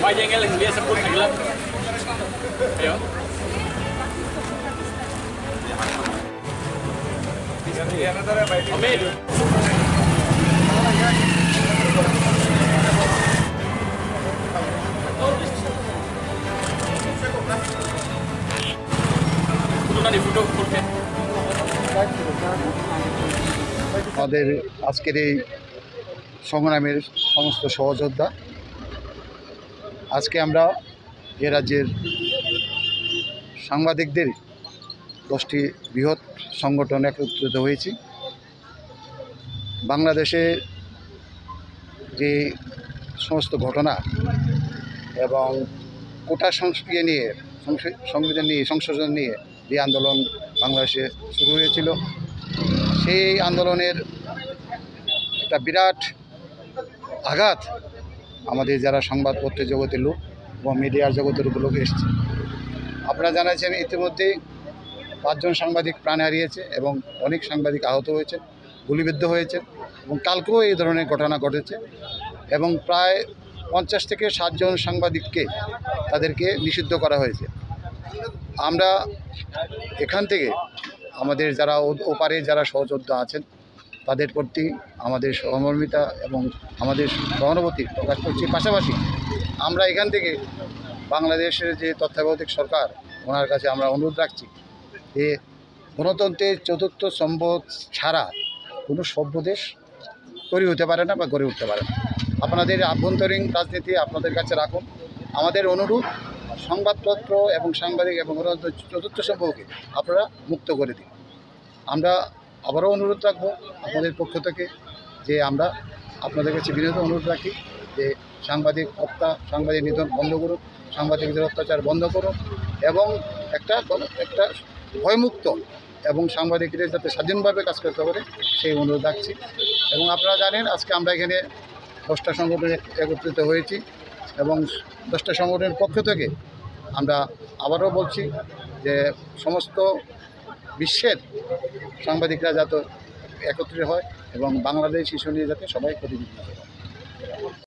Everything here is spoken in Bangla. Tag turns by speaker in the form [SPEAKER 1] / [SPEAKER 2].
[SPEAKER 1] Vaya en el inglés se puede hablar. Ayo. Amin.
[SPEAKER 2] আমাদের আজকের এই সংগ্রামের সমস্ত সহযোদ্ধা, আজকে আমরা এ রাজ্যের সাংবাদিকদের 10টি বৃহৎ সংগঠন একত্রিত হয়েছি। বাংলাদেশে যে সমস্ত ঘটনা এবং কোটা সংশোধন নিয়ে যে আন্দোলন বাংলাদেশে শুরু হয়েছিল, সেই আন্দোলনের একটা বিরাট আঘাত আমাদের যারা সংবাদপত্রের জগতের লোক এবং মিডিয়ার জগতের উপর লোক এসছে। আপনারা জানাচ্ছেন ইতিমধ্যেই 5 জন সাংবাদিক প্রাণ হারিয়েছে এবং অনেক সাংবাদিক আহত হয়েছে, গুলিবিদ্ধ হয়েছে এবং কালকেও এই ধরনের ঘটনা ঘটেছে এবং প্রায় 50 থেকে 60 জন সাংবাদিককে তাদেরকে নিষিদ্ধ করা হয়েছে। আমরা এখান থেকে আমাদের যারা ওপারে যারা সহযোদ্ধা আছেন তাদের প্রতি আমাদের সহমর্মিতা এবং আমাদের সহানুভূতি প্রকাশ করছি। পাশাপাশি আমরা এখান থেকে বাংলাদেশের যে তত্ত্বাবধায়ক সরকার, ওনার কাছে আমরা অনুরোধ রাখছি যে গণতন্ত্রের 4র্থ স্তম্ভ ছাড়া কোনো সভ্য দেশ তৈরি হতে পারে না বা গড়ে উঠতে পারে না। আপনাদের আভ্যন্তরীণ রাজনীতি আপনাদের কাছে রাখুন। আমাদের অনুরোধ, সংবাদপত্র এবং সাংবাদিক এবং গণতন্ত্রের 4র্থ স্তম্ভকে আপনারা মুক্ত করে দিন। আমরা আবারও অনুরোধ রাখবো আপনাদের পক্ষ থেকে যে আমরা আপনাদের কাছে বিনীত অনুরোধ রাখি যে সাংবাদিক হত্যা, সাংবাদিক নিধন বন্ধ করুন, সাংবাদিকদের অত্যাচার বন্ধ করুন এবং একটা ভয়মুক্ত এবং সাংবাদিকদের যাতে স্বাধীনভাবে কাজ করতে পারে সেই অনুরোধ রাখছি। এবং আপনারা জানেন আজকে আমরা এখানে 10টা সংগঠন একত্রিত হয়েছি এবং 10টা সংগঠনের পক্ষ থেকে আমরা আবারও বলছি যে সমস্ত বিশ্বের সাংবাদিকরা যাতে একত্রিত হয় এবং বাংলাদেশ ইস্যু নিয়ে যাতে সবাই প্রতিনিধিত্ব করে।